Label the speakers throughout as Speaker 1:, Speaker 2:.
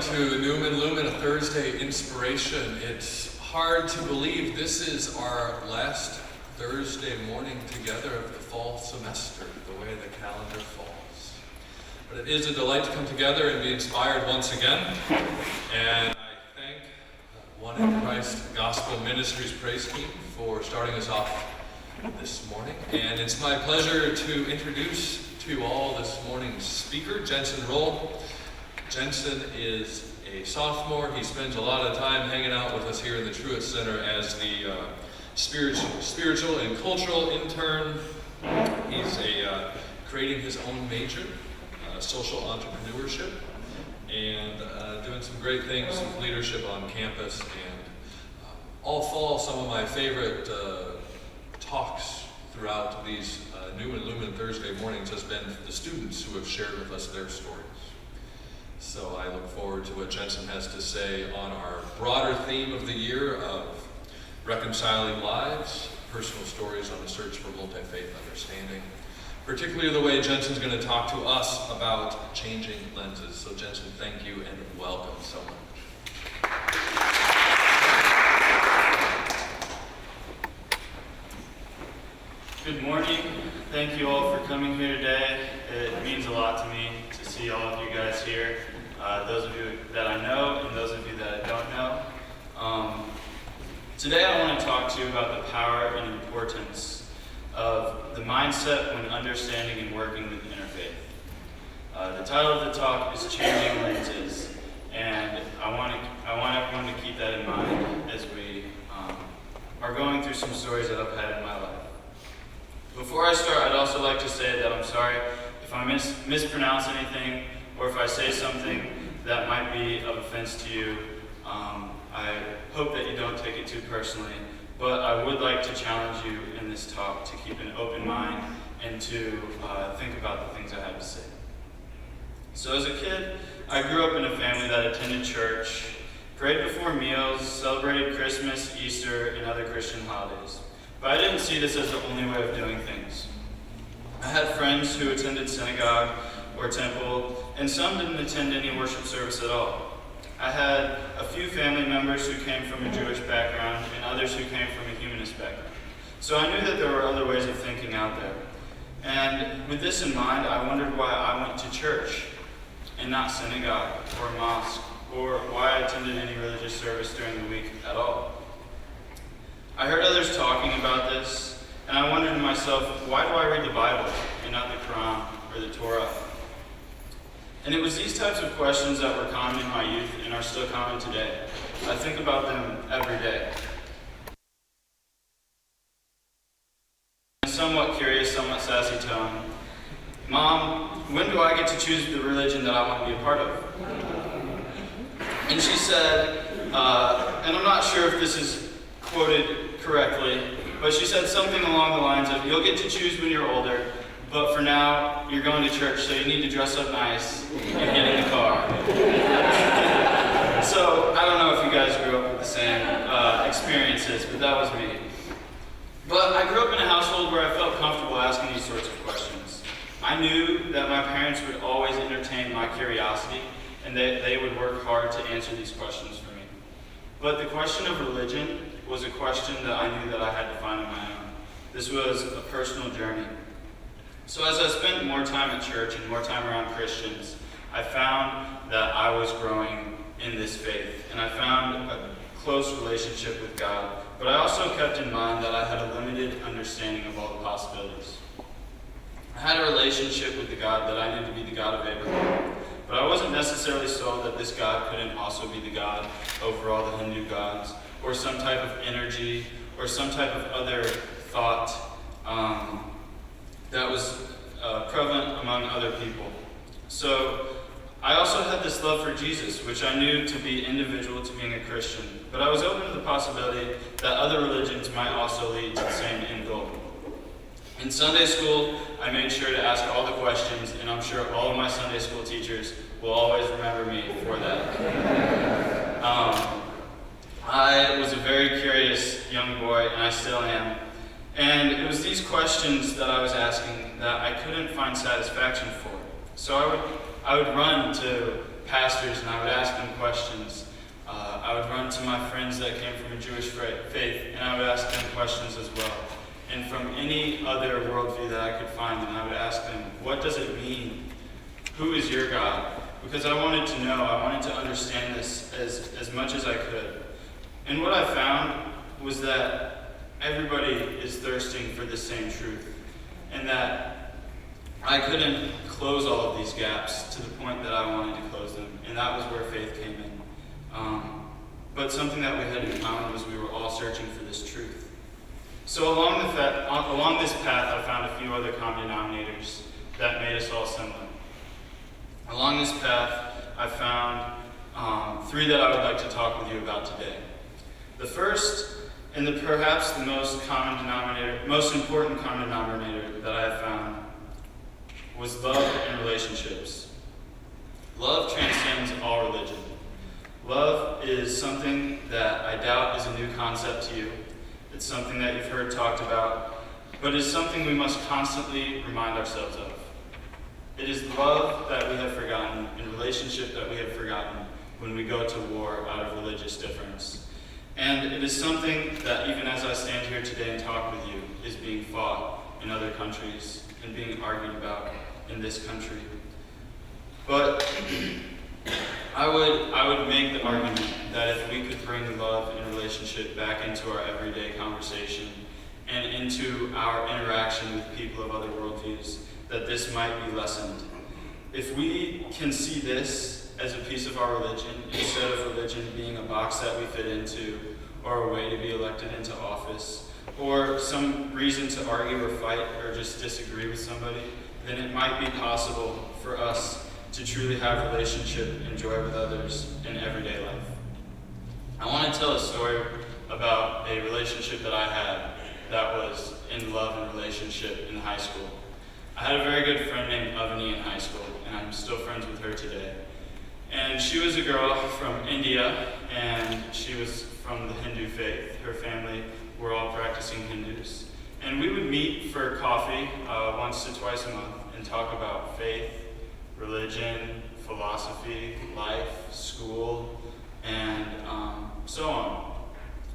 Speaker 1: to Numen Lumen, a Thursday inspiration. It's hard to believe this is our last Thursday morning together of the fall semester, the way the calendar falls. But it is a delight to come together and be inspired once again. And I thank One in Christ Gospel Ministries praise team for starting us off this morning. And it's my pleasure to introduce to you all this morning's speaker, Jensen. Jensen is a sophomore. He spends a lot of time hanging out with us here in the Truitt Center as the spiritual and cultural intern. He's creating his own major, social entrepreneurship, and doing some great things with leadership on campus. And all fall, some of my favorite talks throughout these Numen Lumen Thursday mornings has been the students who have shared with us their stories. So I look forward to what Jensen has to say on our broader theme of the year of reconciling lives, personal stories on the search for multi-faith understanding, particularly the way Jensen's going to talk to us about changing lenses. So Jensen, thank you and welcome so much.
Speaker 2: Good morning. Thank you all for coming here today. It means a lot to me to see all of you guys here. Those of you that I know and those of you that I don't know. Today I want to talk to you about the power and importance of the mindset when understanding and working with interfaith. The title of the talk is Changing Lenses, and I want everyone to keep that in mind as we are going through some stories that I've had in my life. Before I start, I'd also like to say that I'm sorry if I mispronounce anything or if I say something that might be of offense to you. I hope that you don't take it too personally, but I would like to challenge you in this talk to keep an open mind and to think about the things I have to say. So as a kid, I grew up in a family that attended church, prayed before meals, celebrated Christmas, Easter, and other Christian holidays. But I didn't see this as the only way of doing things. I had friends who attended synagogue or temple, and some didn't attend any worship service at all. I had a few family members who came from a Jewish background and others who came from a humanist background. So I knew that there were other ways of thinking out there. And with this in mind, I wondered why I went to church and not synagogue or mosque, or why I attended any religious service during the week at all. I heard others talking about this, and I wondered to myself, why do I read the Bible and not the Quran or the Torah? And it was these types of questions that were common in my youth and are still common today. I think about them every day. In a somewhat curious, somewhat sassy tone, Mom, when do I get to choose the religion that I want to be a part of? And she said, and I'm not sure if this is quoted correctly, but she said something along the lines of, you'll get to choose when you're older, but for now, you're going to church, so you need to dress up nice and get in the car. So, I don't know if you guys grew up with the same experiences, but that was me. But I grew up in a household where I felt comfortable asking these sorts of questions. I knew that my parents would always entertain my curiosity, and that they would work hard to answer these questions for me. But the question of religion was a question that I knew that I had to find on my own. This was a personal journey. So as I spent more time at church and more time around Christians, I found that I was growing in this faith, and I found a close relationship with God. But I also kept in mind that I had a limited understanding of all the possibilities. I had a relationship with the God that I knew to be the God of Abraham, but I wasn't necessarily sold that this God couldn't also be the God over all the Hindu gods, or some type of energy, or some type of other thought that was prevalent among other people. So I also had this love for Jesus, which I knew to be individual to being a Christian, but I was open to the possibility that other religions might also lead to the same end goal. In Sunday school, I made sure to ask all the questions, and I'm sure all of my Sunday school teachers will always remember me for that. I was a very curious young boy, and I still am. And it was these questions that I was asking that I couldn't find satisfaction for. So I would run to pastors and I would ask them questions. I would run to my friends that came from a Jewish faith and I would ask them questions as well. And from any other worldview that I could find, and I would ask them, what does it mean? Who is your God? Because I wanted to know, I wanted to understand this as much as I could. And what I found was that everybody is thirsting for the same truth, and that I couldn't close all of these gaps to the point that I wanted to close them, and that was where faith came in. But something that we had in common was we were all searching for this truth. So along this path, I found a few other common denominators that made us all similar. Along this path, I found 3 that I would like to talk with you about today. The first, and perhaps the most important common denominator that I have found, was love and relationships. Love transcends all religion. Love is something that I doubt is a new concept to you. It's something that you've heard talked about, but it's something we must constantly remind ourselves of. It is love that we have forgotten and relationship that we have forgotten when we go to war out of religious difference. And it is something that even as I stand here today and talk with you is being fought in other countries and being argued about in this country. But I would make the argument that if we could bring love and relationship back into our everyday conversation and into our interaction with people of other worldviews, that this might be lessened. If we can see this as a piece of our religion, instead of religion being a box that we fit into, or a way to be elected into office, or some reason to argue or fight or just disagree with somebody, then it might be possible for us to truly have relationship and joy with others in everyday life. I want to tell a story about a relationship that I had that was in love and relationship in high school. I had a very good friend named Avani in high school, and I'm still friends with her today. And she was a girl from India, and she was from the Hindu faith. Her family were all practicing Hindus. And we would meet for coffee once to twice a month and talk about faith, religion, philosophy, life, school, and so on.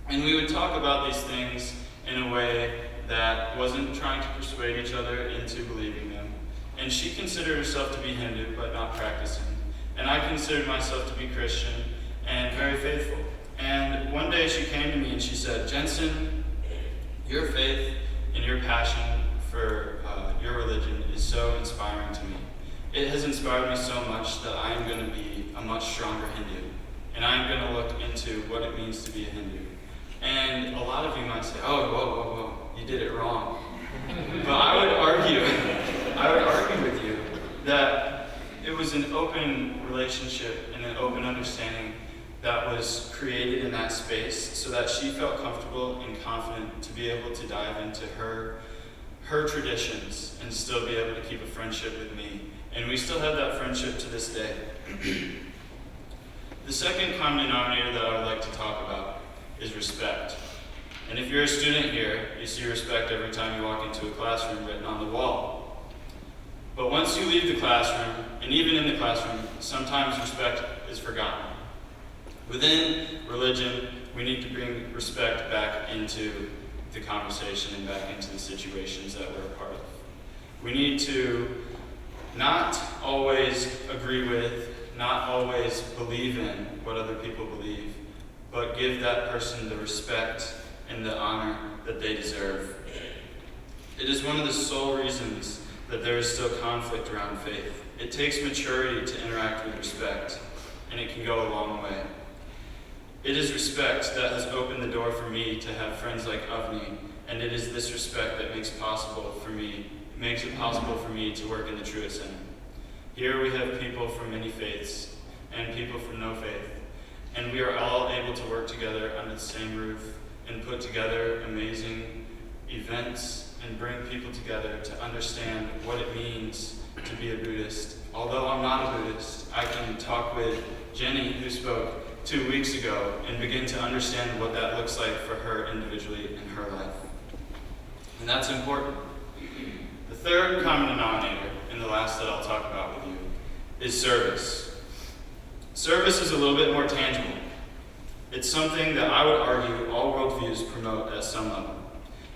Speaker 2: And we would talk about these things in a way that wasn't trying to persuade each other into believing them. And she considered herself to be Hindu, but not practicing. And I considered myself to be Christian and very faithful. And one day she came to me and she said, "Jensen, your faith and your passion for your religion is so inspiring to me. It has inspired me so much that I am going to be a much stronger Hindu. And I am going to look into what it means to be a Hindu." And a lot of you might say, "Oh, whoa, you did it wrong." But I would argue with you that it was an open relationship and an open understanding that was created in that space so that she felt comfortable and confident to be able to dive into her traditions and still be able to keep a friendship with me. And we still have that friendship to this day. The second common denominator that I would like to talk about is respect. And if you're a student here, you see respect every time you walk into a classroom written on the wall. But once you leave the classroom, and even in the classroom, sometimes respect is forgotten. Within religion, we need to bring respect back into the conversation and back into the situations that we're a part of. We need to not always agree with, not always believe in what other people believe, but give that person the respect and the honor that they deserve. It is one of the sole reasons that there is still conflict around faith. It takes maturity to interact with respect, and it can go a long way. It is respect that has opened the door for me to have friends like Avni, and it is this respect that makes it possible for me to work in the Truitt Center. Here we have people from many faiths and people from no faith, and we are all able to work together under the same roof and put together amazing events and bring people together to understand what it means to be a Buddhist. Although I'm not a Buddhist, I can talk with Jenny, who spoke 2 weeks ago, and begin to understand what that looks like for her individually in her life. And that's important. The third common denominator, and the last that I'll talk about with you, is service. Service is a little bit more tangible. It's something that I would argue all worldviews promote at some level.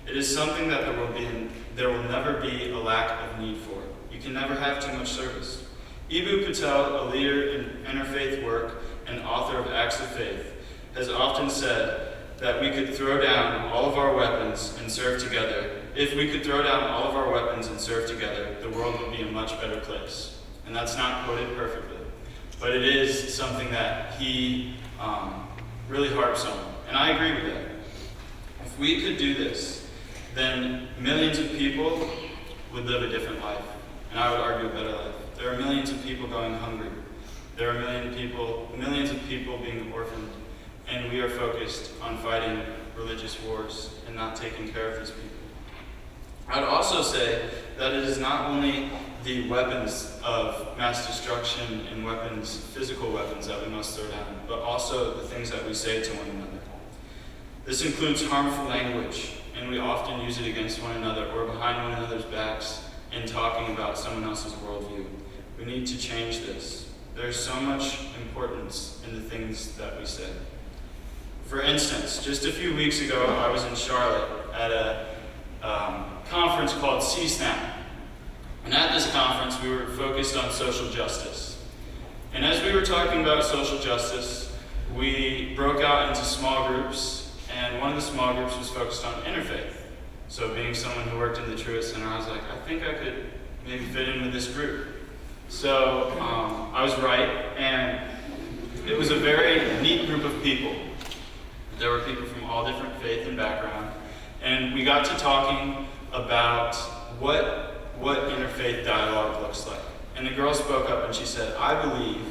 Speaker 2: It is something that there will never be a lack of need for. You can never have too much service. Ibu Patel, a leader in interfaith work and author of Acts of Faith, has often said that we could throw down all of our weapons and serve together. If we could throw down all of our weapons and serve together, the world would be a much better place. And that's not quoted perfectly, but it is something that he really harps on. And I agree with that. If we could do this, then millions of people would live a different life. And I would argue a better life. There are millions of people going hungry. There are millions of people being orphaned. And we are focused on fighting religious wars and not taking care of these people. I would also say that it is not only the weapons of mass destruction and weapons, physical weapons, that we must throw down, but also the things that we say to one another. This includes harmful language, and we often use it against one another or behind one another's backs in talking about someone else's worldview. We need to change this. There's so much importance in the things that we say. For instance, just a few weeks ago, I was in Charlotte at a conference called CSNAP. And at this conference, we were focused on social justice. And as we were talking about social justice, we broke out into small groups, and one of the small groups was focused on interfaith. So being someone who worked in the Truitt Center, I was like, I think I could maybe fit in with this group. So I was right, and it was a very neat group of people. There were people from all different faith and background, and we got to talking about what interfaith dialogue looks like. And the girl spoke up and she said, I believe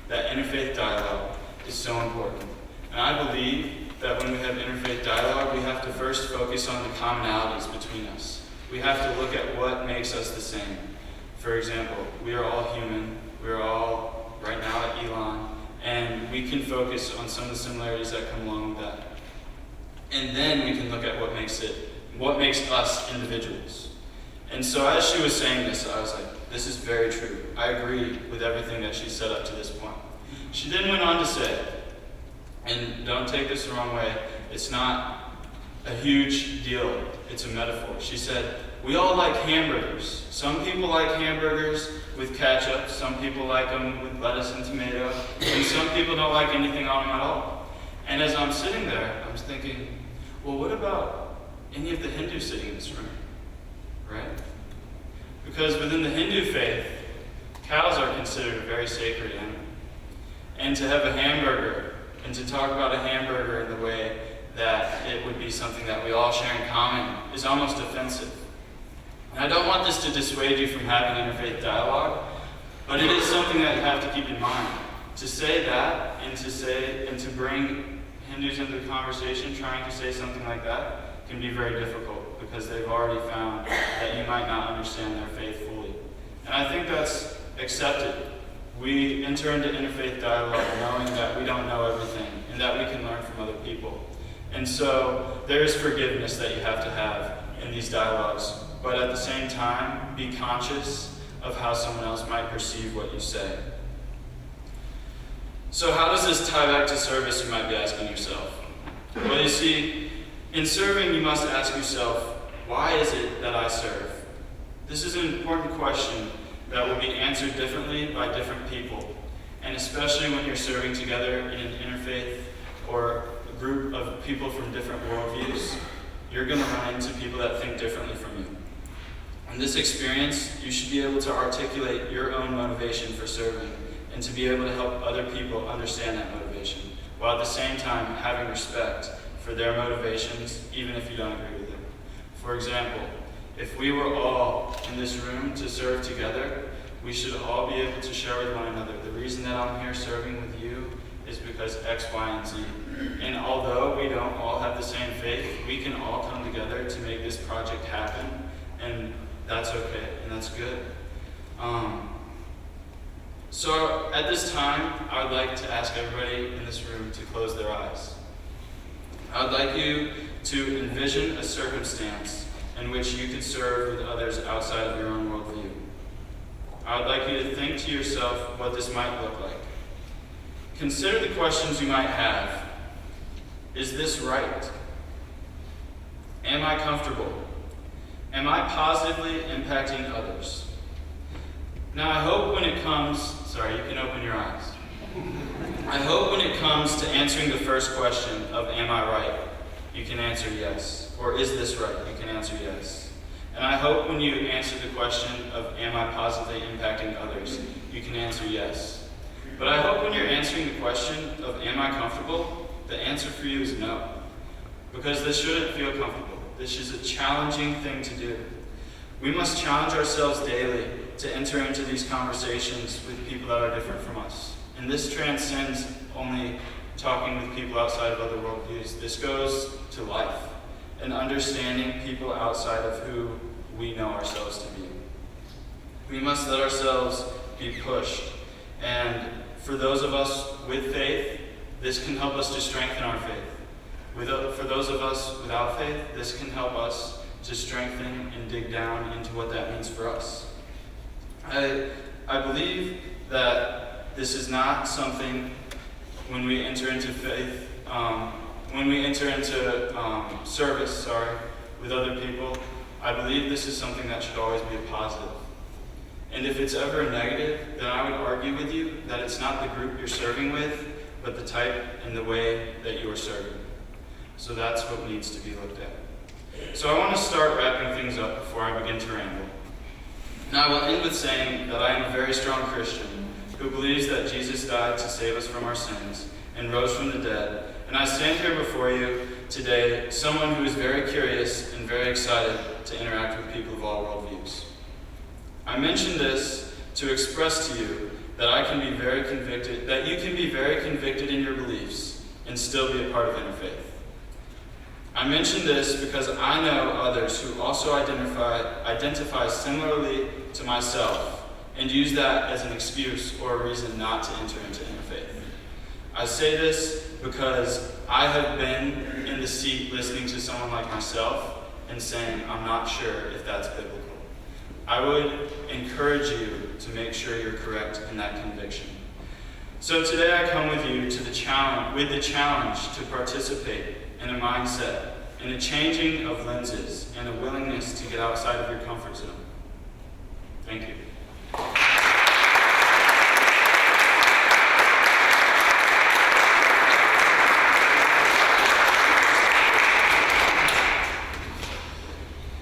Speaker 2: that interfaith dialogue is so important. And I believe that when we have interfaith dialogue, we have to first focus on the commonalities between us. We have to look at what makes us the same. For example, we are all human. We are all, right now, at Elon. And we can focus on some of the similarities that come along with that. And then we can look at what makes us individuals. And so as she was saying this, I was like, this is very true. I agree with everything that she said up to this point. She then went on to say, and don't take this the wrong way, it's not a huge deal, it's a metaphor. She said, we all like hamburgers. Some people like hamburgers with ketchup, some people like them with lettuce and tomato, and some people don't like anything on them at all. And as I'm sitting there, I was thinking, well, what about any of the Hindus sitting in this room? Right? Because within the Hindu faith, cows are considered a very sacred animal. And to have a hamburger, and to talk about a hamburger in the way that it would be something that we all share in common, is almost offensive. And I don't want this to dissuade you from having interfaith dialogue, but it is something that you have to keep in mind. To say that, and to bring Hindus into the conversation, trying to say something like that, can be very difficult because they've already found that you might not understand their faith fully. And I think that's accepted. We enter into interfaith dialogue knowing that we don't know everything and that we can learn from other people. And so there's forgiveness that you have to have in these dialogues, but at the same time, be conscious of how someone else might perceive what you say. So how does this tie back to service, you might be asking yourself? Well, you see, in serving, you must ask yourself, why is it that I serve? This is an important question that will be answered differently by different people. And especially when you're serving together in an interfaith or a group of people from different worldviews, you're going to run into people that think differently from you. In this experience, you should be able to articulate your own motivation for serving and to be able to help other people understand that motivation, while at the same time having respect for their motivations, even if you don't agree with them. For example, if we were all in this room to serve together, we should all be able to share with one another. The reason that I'm here serving with you is because X, Y, and Z. And although we don't all have the same faith, we can all come together to make this project happen, and that's okay, and that's good. So at this time, I would like to ask everybody in this room to close their eyes. I would like you to envision a circumstance in which you could serve with others outside of your own worldview. I would like you to think to yourself what this might look like. consider the questions you might have. Is this right? Am I comfortable? Am I positively impacting others? Now I hope when it comes, you can open your eyes. I hope when it comes to answering the first question of am I right, you can answer yes. Or is this right? You can answer yes. And I hope when you answer the question of am I positively impacting others, you can answer yes. But I hope when you're answering the question of am I comfortable, the answer for you is no. Because this shouldn't feel comfortable. This is a challenging thing to do. We must challenge ourselves daily to enter into these conversations with people that are different from us. And this transcends only talking with people outside of other worldviews. This goes to life and understanding people outside of who we know ourselves to be. We must let ourselves be pushed. And for those of us with faith, this can help us to strengthen our faith. For those of us without faith, this can help us to strengthen and dig down into what that means for us. I believe that this is not something when we enter into faith, when we enter into service, with other people. I believe this is something that should always be a positive. And if it's ever a negative, then I would argue with you that it's not the group you're serving with, but the type and the way that you are serving. So that's what needs to be looked at. So I want to start wrapping things up before I begin to ramble. Now I will end with saying that I am a very strong Christian who believes that Jesus died to save us from our sins and rose from the dead. And I stand here before you today, someone who is very curious and very excited to interact with people of all worldviews. I mention this to express to you that I can be very convicted, that you can be very convicted in your beliefs and still be a part of interfaith. I mention this because I know others who also identify similarly to myself and use that as an excuse or a reason not to enter into interfaith. I say this because I have been in the seat listening to someone like myself and saying, I'm not sure if that's biblical. I would encourage you to make sure you're correct in that conviction. So today I come with you to the challenge to participate in a mindset, in a changing of lenses, and a willingness to get outside of your comfort zone. Thank you.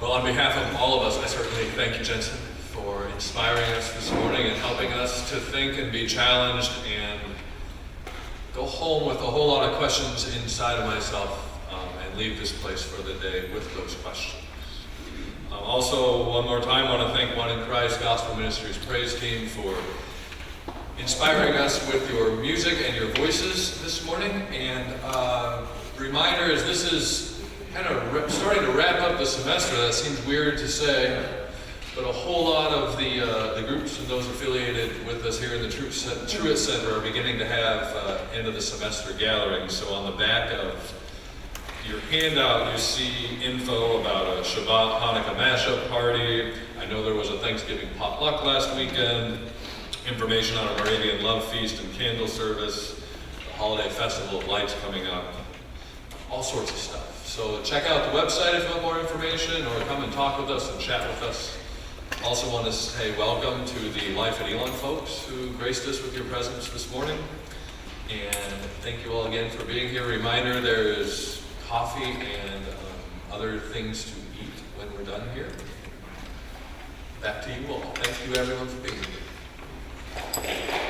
Speaker 1: Well, on behalf of all of us, I certainly thank you, Jensen, for inspiring us this morning and helping us to think and be challenged and go home with a whole lot of questions inside of myself and leave this place for the day with those questions. Also, one more time, I want to thank One in Christ Gospel Ministries praise team for inspiring us with your music and your voices this morning. And reminder is this is kind of starting to wrap up the semester. That seems weird to say, but a whole lot of the groups and those affiliated with us here in the Truitt Center are beginning to have end of the semester gatherings. So on the back of your handout, you see info about a Shabbat Hanukkah mashup party. I know there was a Thanksgiving potluck last weekend. Information on a Moravian Love Feast and candle service. The Holiday Festival of Lights coming up. All sorts of stuff. So check out the website if you want more information, or come and talk with us and chat with us. Also want to say welcome to the Life at Elon folks who graced us with your presence this morning. And thank you all again for being here. Reminder, there is coffee and other things to eat when we're done here. Back to you all. Thank you everyone for being here.